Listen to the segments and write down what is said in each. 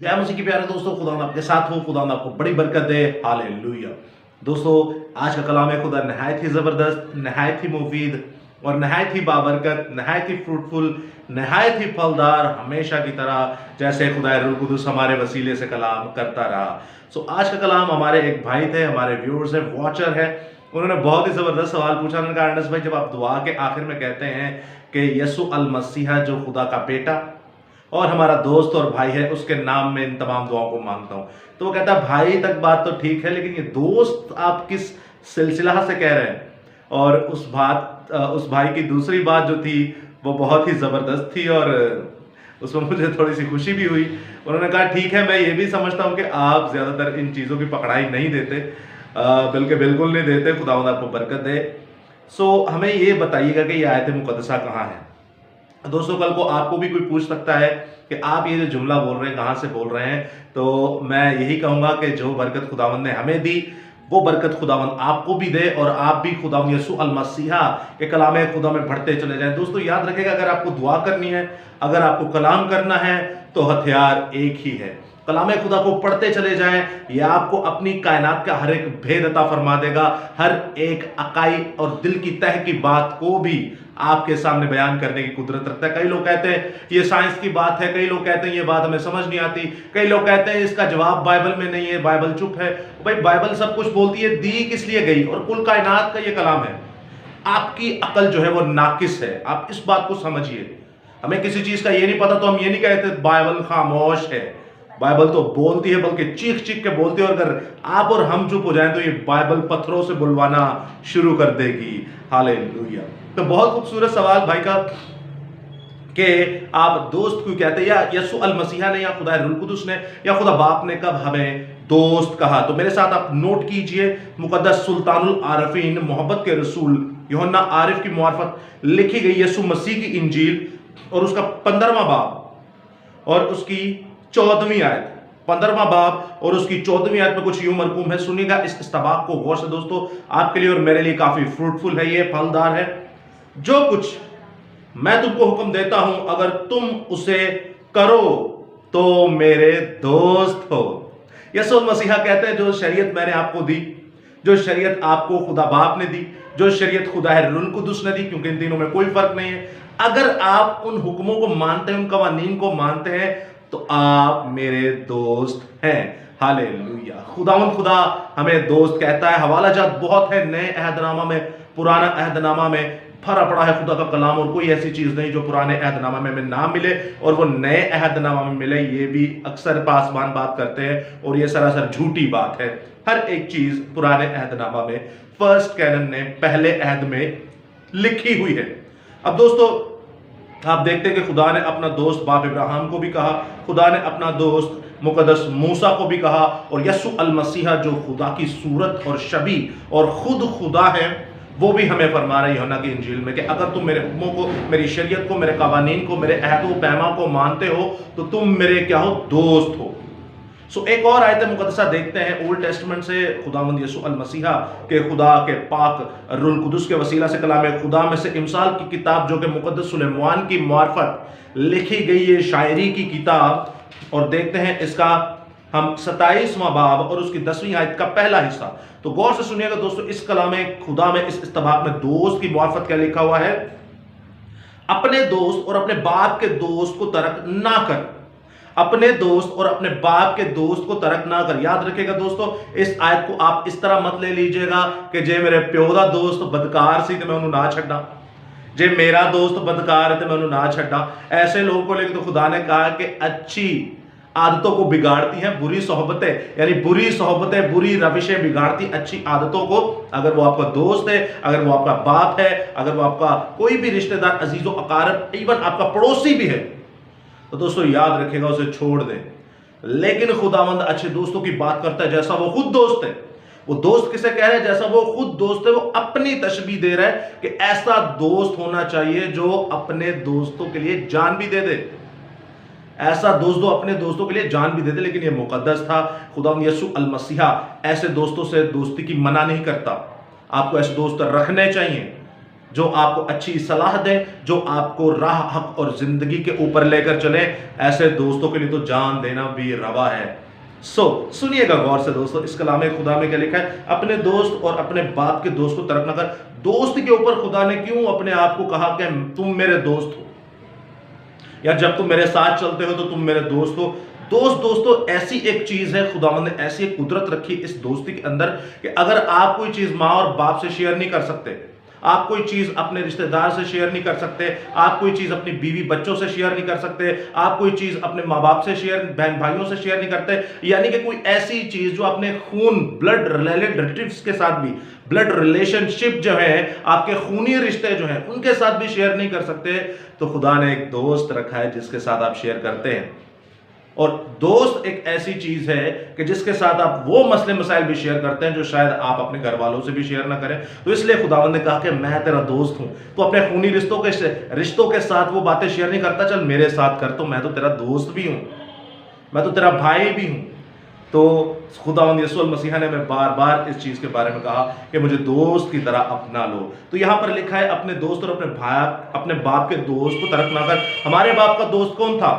जय मसीह के प्यारे दोस्तों, खुदा आपके साथ हो। खुदा आपको बड़ी बरकत दे। हालेलुया। दोस्तों, आज का कलाम है खुदा नहायत ही ज़बरदस्त, नहायत ही मुफीद और नहायत ही बाबरकत, नहायत ही फ्रूटफुल, नहायत ही फलदार, हमेशा की तरह जैसे खुदा रूह कुदुस हमारे वसीले से कलाम करता रहा। आज का कलाम हमारे एक भाई थे, हमारे व्यूअर्स है, वॉचर है। उन्होंने बहुत ही ज़बरदस्त सवाल पूछा। उन्होंने कहा, अर्नस्ट भाई, जब आप दुआ के आखिर में कहते हैं कि यसु अल मसीहा जो खुदा का बेटा और हमारा दोस्त और भाई है, उसके नाम में इन तमाम दुआओं को मांगता हूं, तो वो कहता है भाई तक बात तो ठीक है, लेकिन ये दोस्त आप किस सिलसिला से कह रहे हैं। और उस भाई की दूसरी बात जो थी वो बहुत ही ज़बरदस्त थी और उसमें मुझे थोड़ी सी खुशी भी हुई। उन्होंने कहा, ठीक है, मैं ये भी समझता हूँ कि आप ज़्यादातर इन चीज़ों की पकड़ाई नहीं देते, बल्कि बिल्कुल नहीं देते। खुदावंद आपको बरकत दे। हमें ये बताइएगा कि ये आयत मुकद्दसा कहाँ है। दोस्तों, कल को आपको भी कोई पूछ सकता है कि आप ये जो जुमला बोल रहे हैं कहाँ से बोल रहे हैं, तो मैं यही कहूँगा कि जो बरकत खुदावंद ने हमें दी वो बरकत खुदावंद आपको भी दे और आप भी खुदावंद यसु अल मसीहा के कलाम खुदा में बढ़ते चले जाएं। दोस्तों, याद रखिएगा, अगर आपको दुआ करनी है, अगर आपको कलाम करना है, तो हथियार एक ही है। कलाम खुदा को पढ़ते चले जाएं, यह आपको अपनी कायनात का हर एक भेद अता फरमा देगा। हर एक अकाई और दिल की तह की बात को भी आपके सामने बयान करने की कुदरत रखता है। कई लोग कहते हैं ये साइंस की बात है, कई लोग कहते हैं ये बात हमें समझ नहीं आती, कई लोग कहते हैं इसका जवाब बाइबल में नहीं है, बाइबल चुप है। भाई, बाइबल सब कुछ बोलती है, दी किस लिए गई, और कुल कायनात का ये कलाम है। आपकी अकल जो है वो नाकिस है, आप इस बात को समझिए। हमें किसी चीज का ये नहीं पता तो हम ये नहीं कहते बाइबल खामोश है। बाइबल तो बोलती है, बल्कि चीख चीख के बोलती है, और अगर आप और हम चुप हो जाएं तो ये बाइबल पत्थरों से बुलवाना शुरू कर देगी। हालेलुया। तो बहुत खूबसूरत सवाल भाई का कि आप दोस्त क्यों कहते हैं, या यसु अल मसीहा ने, या खुदा रूह कुदुस ने, या खुदा बाप ने कब हमें दोस्त कहा। तो मेरे साथ आप नोट कीजिए, मुकद्दस सुल्तानुल आरफीन, मोहब्बत के रसूल यूहन्ना आरिफ की मार्फत लिखी गई यसु मसीह की इंजील और उसका 15वां बाब और उसकी 14वीं आयत, 15वां बाब और उसकी 14वीं आयत में कुछ यूं मरकूम है। सुनिएगा इस इस्तबाक को गौर से दोस्तों, आपके लिए और मेरे लिए काफी फ्रूटफुल है, ये फलदार है। जो कुछ मैं तुमको हुक्म देता हूं, अगर तुम उसे करो तो मेरे दोस्त हो। यसुल मसीहा कहते हैं, जो शरीयत मैंने आपको दी, जो शरीयत आपको खुदा बाप ने दी, जो शरीयत खुदा है रूह कुदुस ने दी, क्योंकि इन तीनों में कोई फर्क नहीं है, अगर आप उन हुक्मों को मानते हैं, उन कवानीन को मानते हैं, तो आप मेरे दोस्त हैं। हालेलुया। खुदावंद खुदा हमें दोस्त कहता है। हवाला जात बहुत है नए अहदनामा में, पुराना अहदनामा में भरा पड़ा है खुदा का कलाम, और कोई ऐसी चीज नहीं जो पुराने अहदनामा में ना मिले और वो नए अहदनामा में मिले। ये भी अक्सर पासवान बात करते हैं और ये सरासर झूठी बात है। हर एक चीज पुराने अहदनामा में, फर्स्ट कैनन ने, पहले अहद में लिखी हुई है। अब दोस्तों, आप देखते हैं कि खुदा ने अपना दोस्त बाप इब्राहिम को भी कहा, खुदा ने अपना दोस्त मुकद्दस मूसा को भी कहा, और यसु अल मसीहा जो खुदा की सूरत और शबी और खुद खुदा है, वो भी हमें फरमा रहे यूहन्ना की इंजील में कि अगर तुम मेरे हुक्मों को, मेरी शरीयत को, मेरे कवानीन को, मेरे अहद व पैमा को मानते हो, तो तुम मेरे क्या हो, दोस्त हो। एक और आयत मुकद्दसा देखते हैं ओल्ड टेस्टमेंट से। खुदावंद यसु अल मसीहा के खुदा के पाक रूह कुदुस के वसीला से कलाम खुदा में से इमसाल की किताब, जो कि मुकद्दस सुलेमान की मार्फत लिखी गई ये शायरी की किताब, और देखते हैं इसका हम 27वां बाब और उसकी 10वीं आयत का पहला हिस्सा। तो गौर से सुनिएगा दोस्तों, इस कलाम खुदा में, इस इस्तबाक में दोस्त की मार्फत क्या लिखा हुआ है। अपने दोस्त और अपने बाप के दोस्त को तर्क ना कर, अपने दोस्त और अपने बाप के दोस्त को तर्क ना कर। याद रखिएगा दोस्तों, इस आयत को आप इस तरह मत ले लीजिएगा कि जे मेरे प्यो दा दोस्त बदकार सी तो मैं उन्हें ना छड्डा, जे मेरा दोस्त बदकार है तो मैं उन्हें ना छड्डा। ऐसे लोगों को लेकर तो खुदा ने कहा कि अच्छी आदतों को बिगाड़ती हैं बुरी सोहबतें, यानी बुरी सोहबतें, बुरी रविशें बिगाड़ती अच्छी आदतों को। अगर वो आपका दोस्त है, अगर वो आपका बाप है, अगर वो आपका कोई भी रिश्तेदार, अजीजो अकारब, इवन आपका पड़ोसी भी है, तो दोस्तों याद रखेगा उसे छोड़ दे। लेकिन खुदावंद अच्छे दोस्तों की बात करता है, जैसा वो खुद दोस्त है। वो दोस्त किसे कह रहे हैं, जैसा वो खुद दोस्त है। वो अपनी तशबीह दे रहा है कि ऐसा दोस्त होना चाहिए जो अपने दोस्तों के लिए जान भी दे दे। ऐसा दोस्त अपने दोस्तों के लिए जान भी दे दे। लेकिन ये मुकद्दस था। खुदावंद यसु अल मसीहा ऐसे दोस्तों से दोस्ती की मना नहीं करता। आपको ऐसे दोस्त रखने चाहिए, जो आपको अच्छी सलाह दे, जो आपको राह हक और जिंदगी के ऊपर लेकर चले, ऐसे दोस्तों के लिए तो जान देना भी रवा है। सुनिएगा गौर से दोस्तों, इस कलाम खुदा में क्या लिखा है, अपने दोस्त और अपने बाप के दोस्त को तर्क न कर। दोस्त के ऊपर खुदा ने क्यों अपने आप को कहा कि तुम मेरे दोस्त हो, या जब तुम मेरे साथ चलते हो तो तुम मेरे दोस्त हो। दोस्तों ऐसी एक चीज है, खुदावंद ने ऐसी एक कुदरत रखी इस दोस्ती के अंदर कि अगर आप कोई चीज माँ और बाप से शेयर नहीं कर सकते, आप कोई चीज अपने रिश्तेदार से शेयर नहीं कर सकते, आप कोई चीज अपनी बीवी बच्चों से शेयर नहीं कर सकते, आप कोई चीज अपने माँ बाप से शेयर, बहन भाइयों से शेयर नहीं करते, यानी कि कोई ऐसी चीज जो अपने खून ब्लड रिलेटिव्स के साथ भी, ब्लड रिलेशनशिप जो है, आपके खूनी रिश्ते जो हैं उनके साथ भी शेयर नहीं कर सकते, तो खुदा ने एक दोस्त रखा है जिसके साथ आप शेयर करते हैं। और दोस्त एक ऐसी चीज है कि जिसके साथ आप वो मसले मसाइल भी शेयर करते हैं जो शायद आप अपने घर वालों से भी शेयर ना करें। तो इसलिए खुदावंद ने कहा कि मैं तेरा दोस्त हूं, तो अपने खूनी रिश्तों के साथ वो बातें शेयर नहीं करता, चल मेरे साथ कर, तो मैं तो तेरा दोस्त भी हूं, मैं तो तेरा भाई भी हूं। तो खुदावंद यीशु मसीह ने हमें बार बार इस चीज के बारे में कहा कि मुझे दोस्त की तरह अपना लो। तो यहां पर लिखा है अपने दोस्त और अपने बाप के दोस्त को तर्क ना कर। हमारे बाप का दोस्त कौन था?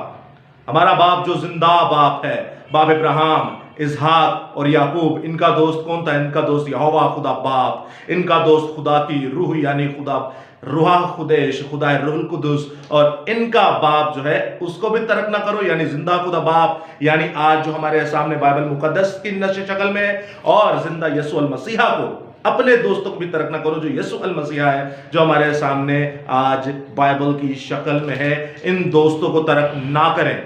हमारा बाप जो जिंदा बाप है, बाप इब्राहिम, इसहाक और याकूब, इनका दोस्त कौन था? इनका दोस्त यहोवा खुदा बाप, इनका दोस्त खुदा की रूह यानी खुदा रूहा खुदेश, खुदा रूहुल कुदुस, और इनका बाप जो है उसको भी तर्क ना करो, यानी जिंदा खुदा बाप, यानी आज जो हमारे सामने बाइबल मुकद्दस की शक्ल में है, और जिंदा यीशु अल मसीहा को, अपने दोस्तों को भी तर्क ना करो जो यीशु अल मसीहा है, जो हमारे सामने आज बाइबल की शक्ल में है। इन दोस्तों को तर्क ना करें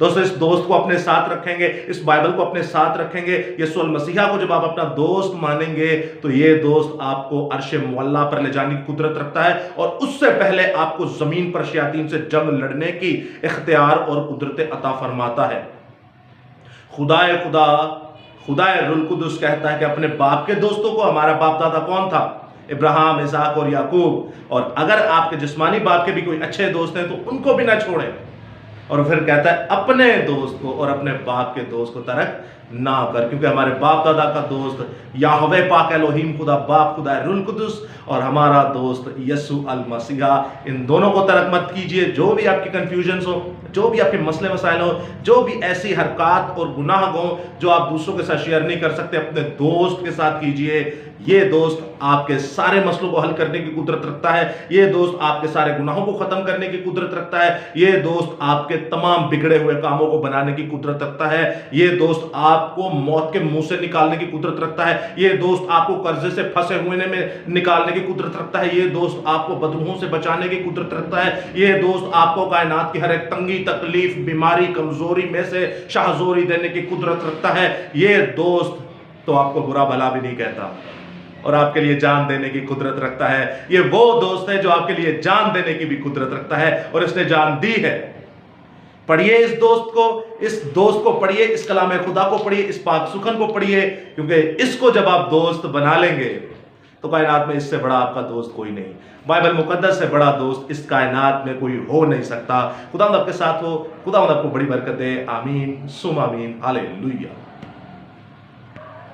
दोस्तों। इस दोस्त को अपने साथ रखेंगे, इस बाइबल को अपने साथ रखेंगे, यीशु अल मसीहा को जब आप अपना दोस्त मानेंगे तो ये दोस्त आपको अर्शे मुअल्ला पर ले जाने की कुदरत रखता है, और उससे पहले आपको जमीन पर शयातीन से जंग लड़ने की इख्तियार और कुदरत अता फरमाता है। खुदा रूहुल कुदुस कहता है कि अपने बाप के दोस्तों को, हमारा बाप दादा कौन था? इब्राहिम, इसहाक और याकूब, और अगर आपके जिस्मानी बाप के भी कोई अच्छे दोस्त हैं तो उनको भी ना छोड़ें। और फिर कहता है अपने दोस्त को और अपने बाप के दोस्त को तर्क ना कर, क्योंकि हमारे बाप दादा का दोस्त याहवे पाक एलोहीम खुदा बाप, खुदा रूहुल कुदुस, और हमारा दोस्त यीशु अल मसीहा, इन दोनों को तर्क मत कीजिए। जो भी आपकी कंफ्यूजन्स हो, जो भी आपके मसले मसाइल हो, जो भी ऐसी हरकत और गुनाह हो जो आप दूसरों के साथ शेयर नहीं कर सकते, अपने दोस्त के साथ कीजिए। ये दोस्त आपके सारे मसलों को हल करने की कुदरत रखता है, ये दोस्त आपके सारे गुनाहों को खत्म करने की कुदरत रखता है, ये दोस्त आपके तमाम बिगड़े हुए कामों को बनाने की कुदरत रखता है, ये दोस्त आपको मौत के मुंह से निकालने की कुदरत रखता है, ये दोस्त आपको कर्जे से फंसे हुए में निकालने की कुदरत रखता है, ये दोस्त आपको बदबूओं से बचाने की कुदरत रखता है, ये दोस्त आपको कायनात की हर एक तंगी, तकलीफ, बीमारी, कमजोरी में से शाहजोरी देने की कुदरत रखता है। ये दोस्त तो आपको बुरा भला भी नहीं कहता और आपके लिए जान देने की कुदरत रखता है। ये वो दोस्त है जो आपके लिए जान देने की भी कुदरत रखता है, और इसने जान दी है। पढ़िए इस दोस्त को पढ़िए, इस कलाम खुदा को पढ़िए, इस पाक सुखन को पढ़िए, क्योंकि इसको जब आप दोस्त बना लेंगे तो कायनात में इससे बड़ा आपका दोस्त कोई नहीं। बाइबल मुकद्दस से बड़ा दोस्त इस कायनात में कोई हो नहीं सकता। खुदा आपके साथ हो, खुदा आपको बड़ी बरकत दे। आमीन सुम आमीन, हालेलुया।